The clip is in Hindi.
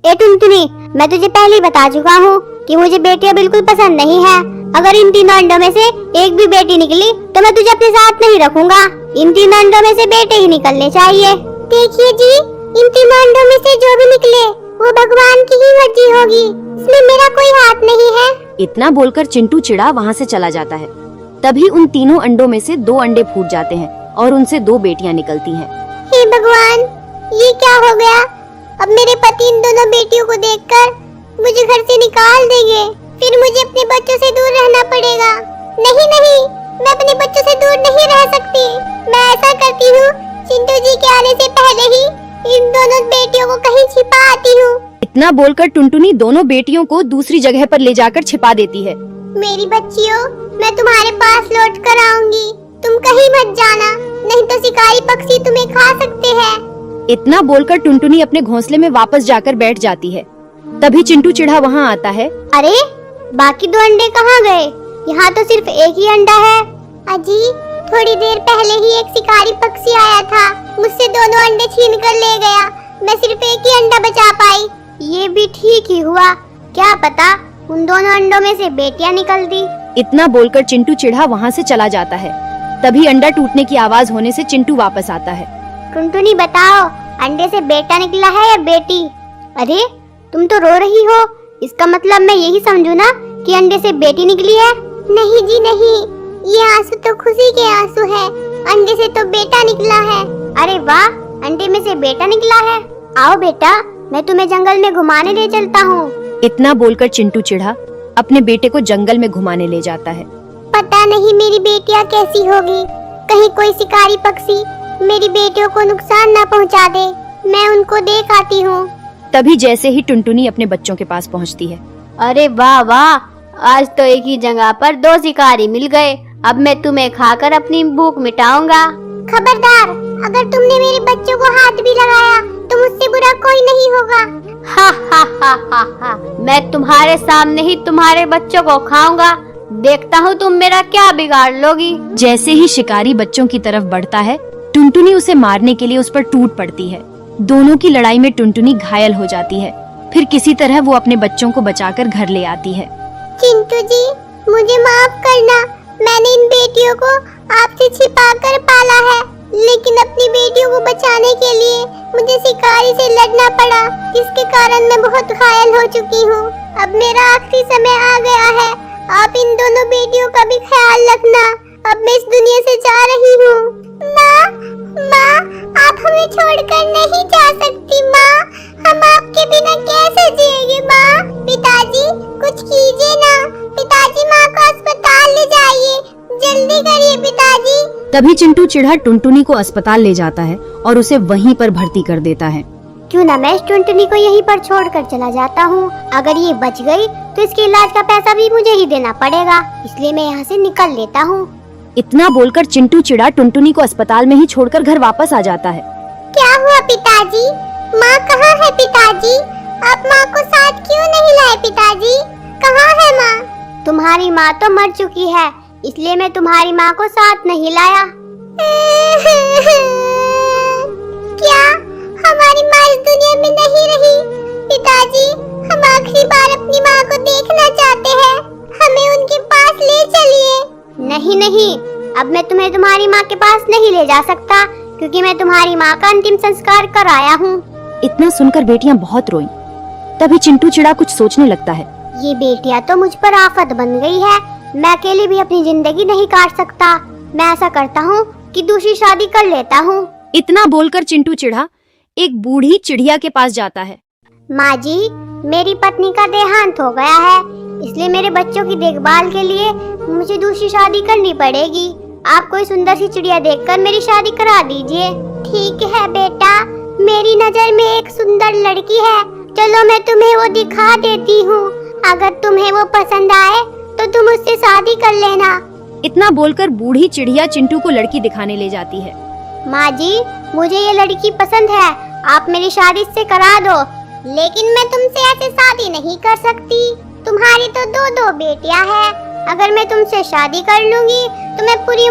ए टुनटुनी, मैं तुझे पहले ही बता चुका हूँ कि मुझे बेटियां बिल्कुल पसंद नहीं है। अगर इन तीनों अंडों में से एक भी बेटी निकली तो मैं तुझे अपने साथ नहीं रखूंगा। इन तीनों अंडों में से बेटे ही निकलने चाहिए। देखिए जी, इन तीनों अंडों में से जो भी निकले वो भगवान की ही मर्जी होगी, इसमें मेरा कोई हाथ नहीं है। इतना बोलकर चिंटू चिड़ा वहाँ से चला जाता है। तभी उन तीनों अंडों में से 2 अंडे फूट जाते हैं और उनसे 2 बेटियां निकलती हैं। हे भगवान, ये क्या हो गया? अब मेरे पति इन दोनों बेटियों को देखकर मुझे घर से निकाल देंगे, फिर मुझे अपने बच्चों से दूर रहना पड़ेगा। नहीं नहीं, मैं अपने बच्चों से दूर नहीं रह सकती। मैं ऐसा करती हूँ, चिंटू जी के आने से पहले ही इन दोनों बेटियों को कहीं छिपा आती हूँ। इतना बोलकर टुनटुनी दोनों बेटियों को दूसरी जगह पर ले जाकर छिपा देती है। मेरी बच्चियों, मैं तुम्हारे पास लौट कर आऊंगी। तुम कहीं मत जाना, नहीं तो शिकारी पक्षी तुम्हें खा सकते हैं। इतना बोलकर टुनटुनी अपने घोंसले में वापस जाकर बैठ जाती है। तभी चिंटू चिढ़ा वहाँ आता है। अरे, बाकी 2 अंडे कहाँ गए? यहाँ तो सिर्फ एक ही अंडा है। अजी, थोड़ी देर पहले ही एक शिकारी पक्षी आया था, मुझसे दोनों अंडे छीन कर ले गया। मैं सिर्फ एक ही अंडा बचा पाई। ये भी ठीक ही हुआ, क्या पता उन दोनों अंडों में से बेटियां निकलती। इतना बोलकर चिंटू चिढ़ा वहाँ से चला जाता है। तभी अंडा टूटने की आवाज होने से चिंटू वापस आता है। टुनटुनी बताओ, अंडे से बेटा निकला है या बेटी? अरे, तुम तो रो रही हो, इसका मतलब मैं यही समझूं ना कि अंडे से बेटी निकली है? नहीं जी नहीं, ये आंसू तो खुशी के आंसू है। अंडे से तो बेटा निकला है। अरे वाह, अंडे में से बेटा निकला है। आओ बेटा, मैं तुम्हें जंगल में घुमाने ले चलता हूँ। इतना बोलकर चिंटू चिढ़ा अपने बेटे को जंगल में घुमाने ले जाता है। पता नहीं मेरी बेटियाँ कैसी होगी, कहीं कोई शिकारी पक्षी मेरी बेटियों को नुकसान न पहुँचा दे। मैं उनको देख आती हूँ। तभी जैसे ही टुनटुनी अपने बच्चों के पास पहुँचती है। अरे वाह वाह, आज तो एक ही जगह पर 2 शिकारी मिल गए। अब मैं तुम्हें खाकर अपनी भूख मिटाऊंगा। खबरदार, अगर तुमने मेरे बच्चों को हाथ भी लगाया तो मुझसे बुरा कोई नहीं होगा। हा हा हा हा हा, मैं तुम्हारे सामने ही तुम्हारे बच्चों को खाऊंगा। देखता हूँ तुम मेरा क्या बिगाड़ लोगी। जैसे ही शिकारी बच्चों की तरफ बढ़ता है, टुनटुनी उसे मारने के लिए उस पर टूट पड़ती है। दोनों की लड़ाई में टुनटुनी घायल हो जाती है। फिर किसी तरह वो अपने बच्चों को बचाकर घर ले आती है। चिंटू जी, मुझे माफ करना। मैंने इन बेटियों को आपसे छिपाकर पाला है, लेकिन अपनी बेटियों को बचाने के लिए मुझे शिकारी से लड़ना पड़ा, जिसके कारण मैं बहुत घायल हो चुकी हूँ। अब मेरा आखिरी समय आ गया है। आप इन दोनों बेटियों का भी ख्याल रखना। अब मैं इस दुनिया से जा रही हूँ। माँ, माँ, आप हमें छोड़कर नहीं जा सकती माँ। हम आपके बिना कैसे जिएंगे माँ? पिताजी, कुछ कीजिए ना। पिताजी, माँ को अस्पताल ले जाइए, जल्दी करिए पिताजी। तभी चिंटू चिढ़ा टुनटुनी को अस्पताल ले जाता है और उसे वहीं पर भर्ती कर देता है। क्यों ना मैं इस टुनटुनी को यहीं पर छोड़कर चला जाता हूँ। अगर ये बच गई तो इसके इलाज का पैसा भी मुझे ही देना पड़ेगा, इसलिए मैं यहाँ से निकल लेता हूँ। इतना बोलकर चिंटू चिढ़ा टुनटुनी को अस्पताल में ही छोड़कर घर वापस आ जाता है। क्या हुआ पिताजी? माँ कहाँ है पिताजी? आप माँ को साथ क्यों नहीं लाए पिताजी? कहाँ है माँ? तुम्हारी माँ तो मर चुकी है, इसलिए मैं तुम्हारी माँ को साथ नहीं लाया। क्या हमारी माँ इस दुनिया में नहीं रही? पिताजी, हम आखिरी बार अपनी माँ को देखना चाहते हैं, हमें उनके पास ले चलिए। नहीं नहीं, अब मैं तुम्हें तुम्हारी माँ के पास नहीं ले जा सकता, क्योंकि मैं तुम्हारी माँ का अंतिम संस्कार कर आया हूँ। इतना सुनकर बेटियां बहुत रोईं। तभी चिंटू चिढ़ा कुछ सोचने लगता है। ये बेटियां तो मुझ पर आफत बन गई है। मैं अकेले भी अपनी जिंदगी नहीं काट सकता। मैं ऐसा करता हूँ कि दूसरी शादी कर लेता हूँ। इतना बोलकर चिंटू चिढ़ा एक बूढ़ी चिड़िया के पास जाता है। माँ जी, मेरी पत्नी का देहांत हो गया है, इसलिए मेरे बच्चों की देखभाल के लिए मुझे दूसरी शादी करनी पड़ेगी। आप कोई सुंदर सी चिड़िया देखकर मेरी शादी करा दीजिए। ठीक है बेटा, मेरी नजर में एक सुंदर लड़की है, चलो मैं तुम्हें वो दिखा देती हूँ। अगर तुम्हें वो पसंद आए तो तुम उससे शादी कर लेना। इतना बोलकर बूढ़ी चिड़िया चिंटू को लड़की दिखाने ले जाती है। माँ जी, मुझे ये लड़की पसंद है, आप मेरी शादी इससे करा दो। लेकिन मैं तुमसे ऐसे शादी नहीं कर सकती, तुम्हारी तो 2 बेटियां हैं। अगर मैं तुमसे शादी कर लूंगी तो मैं पूरी